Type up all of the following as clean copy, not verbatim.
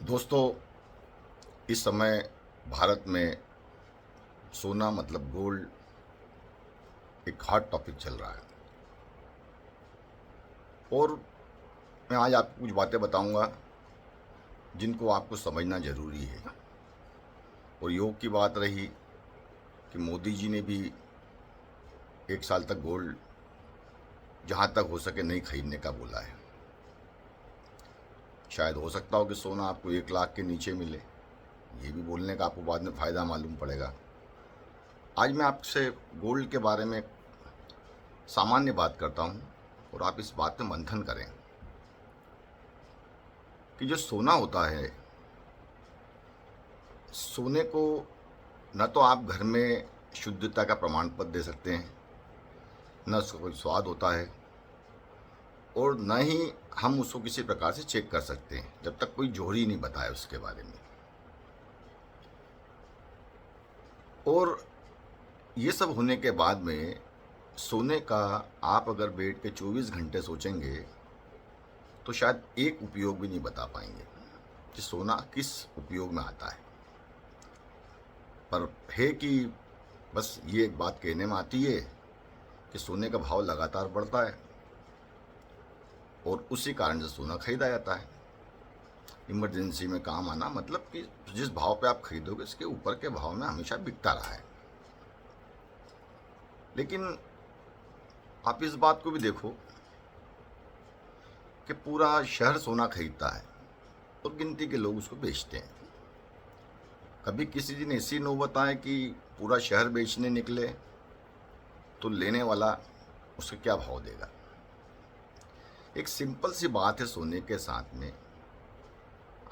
दोस्तों, इस समय भारत में सोना मतलब गोल्ड एक हॉट टॉपिक चल रहा है। और मैं आज आपको कुछ बातें बताऊंगा जिनको आपको समझना ज़रूरी है। और योग की बात रही कि मोदी जी ने भी 1 साल तक गोल्ड जहाँ तक हो सके नहीं खरीदने का बोला है। शायद हो सकता हो कि सोना आपको 1 लाख के नीचे मिले, ये भी बोलने का आपको बाद में फ़ायदा मालूम पड़ेगा। आज मैं आपसे गोल्ड के बारे में सामान्य बात करता हूँ और आप इस बात पे मंथन करें कि जो सोना होता है, सोने को न तो आप घर में शुद्धता का प्रमाण पत्र दे सकते हैं, न उसका कोई स्वाद होता है, और न ही हम उसको किसी प्रकार से चेक कर सकते हैं जब तक कोई जोहरी नहीं बताए उसके बारे में। और ये सब होने के बाद में सोने का आप अगर बैठ के 24 घंटे सोचेंगे तो शायद एक उपयोग भी नहीं बता पाएंगे कि सोना किस उपयोग में आता है। पर है कि बस ये एक बात कहने में आती है कि सोने का भाव लगातार बढ़ता है और उसी कारण से सोना खरीदा जाता है। इमरजेंसी में काम आना मतलब कि जिस भाव पे आप खरीदोगे इसके ऊपर के भाव में हमेशा बिकता रहा है। लेकिन आप इस बात को भी देखो कि पूरा शहर सोना खरीदता है और गिनती के लोग उसको बेचते हैं। कभी किसी दिन ऐसी नौबत आए कि पूरा शहर बेचने निकले तो लेने वाला उसे क्या भाव देगा। एक सिंपल सी बात है, सोने के साथ में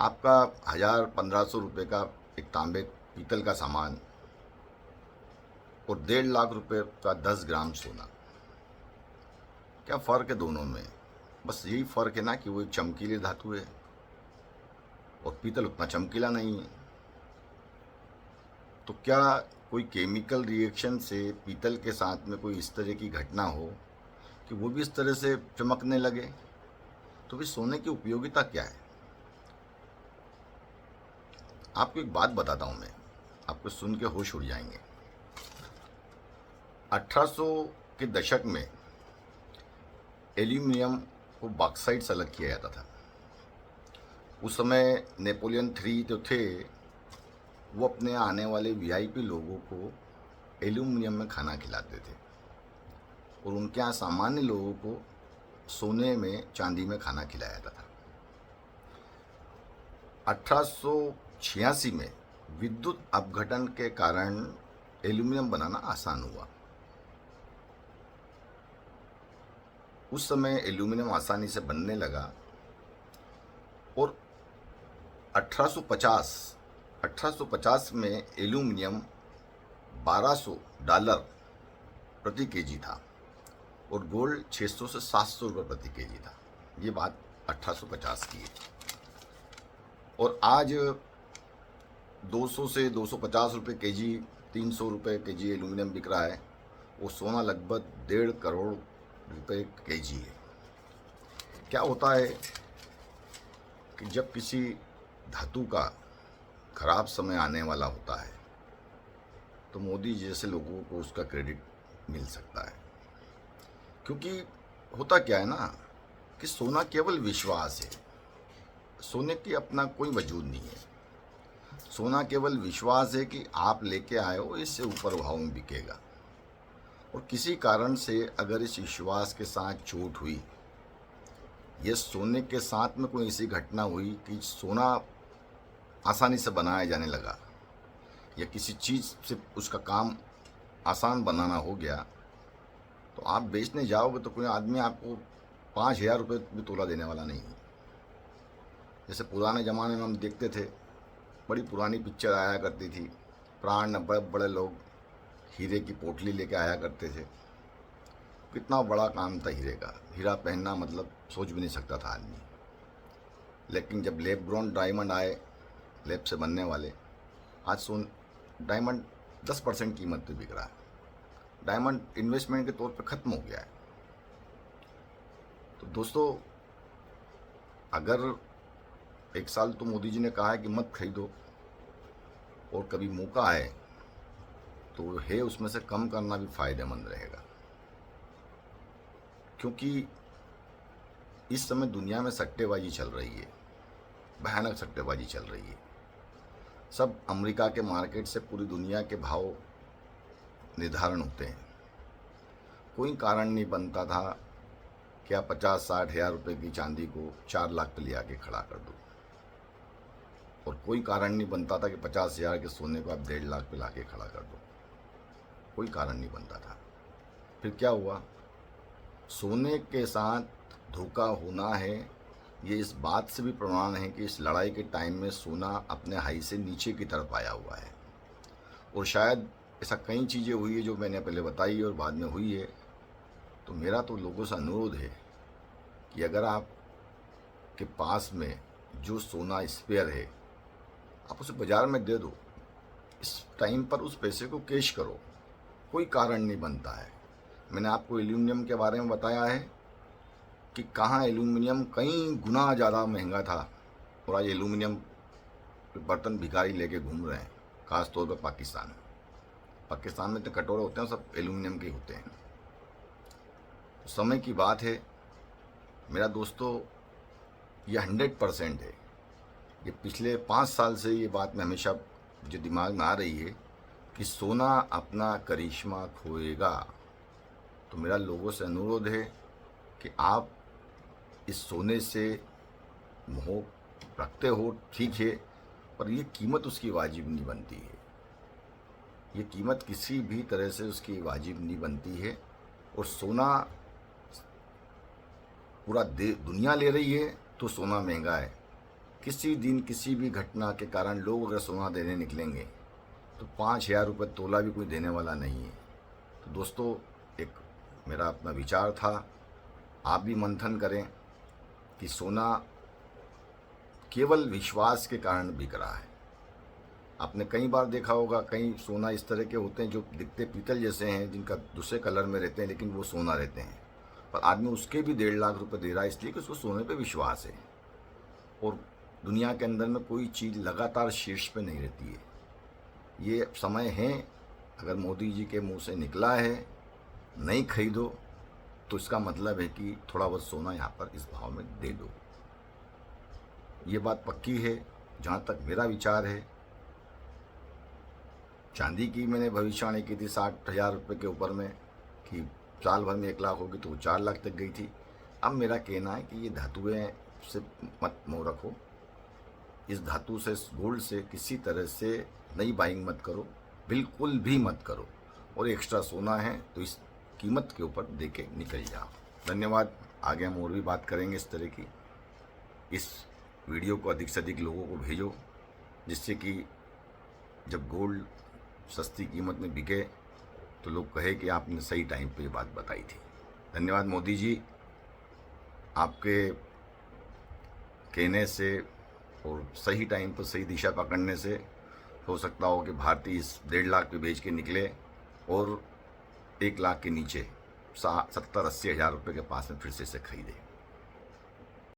आपका 1000-1500 रुपये का एक तांबे पीतल का सामान और 1.5 लाख रुपए का 10 ग्राम सोना, क्या फ़र्क है दोनों में? बस यही फ़र्क है ना कि वो एक चमकीली धातु है और पीतल उतना चमकीला नहीं है। तो क्या कोई केमिकल रिएक्शन से पीतल के साथ में कोई इस तरह की घटना हो कि वो भी इस तरह से चमकने लगे? तो फिर सोने की उपयोगिता क्या है? आपको एक बात बताता हूँ मैं, आपको सुन के होश उड़ जाएंगे। 1800 के दशक में एल्यूमिनियम को बॉक्साइट से अलग किया जाता था। उस समय नेपोलियन 3 जो थे वो अपने आने वाले वीआईपी लोगों को एल्यूमिनियम में खाना खिलाते थे और उनके यहाँ सामान्य लोगों को सोने में चांदी में खाना खिलाया जाता था। 1886 में विद्युत अपघटन के कारण एल्यूमिनियम बनाना आसान हुआ। उस समय एल्यूमिनियम आसानी से बनने लगा और 1850 में एल्यूमिनियम $1200 प्रति केजी था और गोल्ड 600 से 700 रुपये प्रति केजी था। ये बात 1850 की है। और आज 200 से 250 रुपये केजी, 300 रुपये केजी एल्यूमिनियम बिक रहा है। वो सोना लगभग 1.5 करोड़ रुपये केजी है। क्या होता है कि जब किसी धातु का खराब समय आने वाला होता है तो मोदी जैसे लोगों को उसका क्रेडिट मिल सकता है। क्योंकि होता क्या है ना कि सोना केवल विश्वास है, सोने की अपना कोई वजूद नहीं है। सोना केवल विश्वास है कि आप लेके आए हो, इससे ऊपर भाव में बिकेगा। और किसी कारण से अगर इस विश्वास के साथ चोट हुई, ये सोने के साथ में कोई ऐसी घटना हुई कि सोना आसानी से बनाया जाने लगा या किसी चीज़ से उसका काम आसान बनाना हो गया, तो आप बेचने जाओगे तो कोई आदमी आपको 5000 रुपये भी तोला देने वाला नहीं है। जैसे पुराने ज़माने में हम देखते थे, बड़ी पुरानी पिक्चर आया करती थी, प्राण न बड़े बड़े लोग हीरे की पोटली लेके आया करते थे। कितना बड़ा काम था हीरे का, हीरा पहनना मतलब सोच भी नहीं सकता था आदमी। लेकिन जब लैब ग्रोन डायमंड आए, लैब से बनने वाले, आज डायमंड 10% कीमत पे बिक रहा है। डायमंड इन्वेस्टमेंट के तौर पे ख़त्म हो गया है। तो दोस्तों, अगर 1 साल तो मोदी जी ने कहा है कि मत खरीदो, और कभी मौका आए तो है उसमें से कम करना भी फायदेमंद रहेगा, क्योंकि इस समय दुनिया में सट्टेबाजी चल रही है, भयानक सट्टेबाजी चल रही है। सब अमेरिका के मार्केट से पूरी दुनिया के भाव निर्धारण होते हैं। कोई कारण नहीं बनता था कि आप 50-60 हज़ार रुपये की चांदी को 4 लाख पे ले आके खड़ा कर दो, और कोई कारण नहीं बनता था कि 50,000 के सोने को आप 1.5 लाख पे ला के खड़ा कर दो। कोई कारण नहीं बनता था। फिर क्या हुआ? सोने के साथ धोखा होना है, ये इस बात से भी प्रमाण है कि इस लड़ाई के टाइम में सोना अपने हाई से नीचे की तरफ आया हुआ है, और शायद ऐसा कई चीज़ें हुई है जो मैंने पहले बताई और बाद में हुई है। तो मेरा तो लोगों से अनुरोध है कि अगर आप के पास में जो सोना स्पेयर है, आप उसे बाज़ार में दे दो। इस टाइम पर उस पैसे को कैश करो, कोई कारण नहीं बनता है। मैंने आपको एल्यूमिनियम के बारे में बताया है कि कहाँ एल्यूमिनियम कई गुना ज़्यादा महंगा था, और आज एल्यूमिनियम के बर्तन भिखारी लेके घूम रहे हैं, ख़ास तौर पर पाकिस्तान में तो कटोरे होते हैं सब एल्यूमिनियम के होते हैं। तो समय की बात है मेरा दोस्तों, ये 100% है। ये पिछले 5 साल से ये बात में हमेशा जो दिमाग में आ रही है कि सोना अपना करिश्मा खोएगा। तो मेरा लोगों से अनुरोध है कि आप इस सोने से मोह रखते हो, ठीक है, पर ये कीमत उसकी वाजिब नहीं बनती है। ये कीमत किसी भी तरह से उसकी वाजिब नहीं बनती है। और सोना पूरा दुनिया ले रही है तो सोना महंगा है। किसी दिन किसी भी घटना के कारण लोग अगर सोना देने निकलेंगे तो 5,000 रुपये तोला भी कोई देने वाला नहीं है। तो दोस्तों, एक मेरा अपना विचार था, आप भी मंथन करें कि सोना केवल विश्वास के कारण बिक रहा है। आपने कई बार देखा होगा, कई सोना इस तरह के होते हैं जो दिखते पीतल जैसे हैं, जिनका दूसरे कलर में रहते हैं, लेकिन वो सोना रहते हैं, पर आदमी उसके भी 1.5 लाख रुपए दे रहा है, इसलिए कि उसको सोने पे विश्वास है। और दुनिया के अंदर में कोई चीज़ लगातार शीर्ष पे नहीं रहती है। ये समय है, अगर मोदी जी के मुंह से निकला है नहीं खरीदो, तो इसका मतलब है कि थोड़ा बहुत सोना यहाँ पर इस भाव में दे दो। ये बात पक्की है। जहाँ तक मेरा विचार है, चांदी की मैंने भविष्यवाणी की थी 60,000 रुपये के ऊपर में, कि साल भर में 1 लाख होगी, तो वो 4 लाख तक गई थी। अब मेरा कहना है कि ये धातुएं से मत मोह रखो, इस धातु से, गोल्ड से किसी तरह से नई बाइंग मत करो, बिल्कुल भी मत करो। और एक्स्ट्रा सोना है तो इस कीमत के ऊपर दे के निकल जाओ। धन्यवाद। आगे हम और भी बात करेंगे इस तरह की। इस वीडियो को अधिक से अधिक लोगों को भेजो, जिससे कि जब गोल्ड सस्ती कीमत में बिके तो लोग कहे कि आपने सही टाइम पे ये बात बताई थी। धन्यवाद मोदी जी, आपके कहने से और सही टाइम पर सही दिशा पकड़ने से हो सकता हो कि भारतीय इस 1.5 लाख पे बेच के निकले और 1 लाख के नीचे 70-80 हज़ार रुपये के पास में फिर से इसे खरीदे।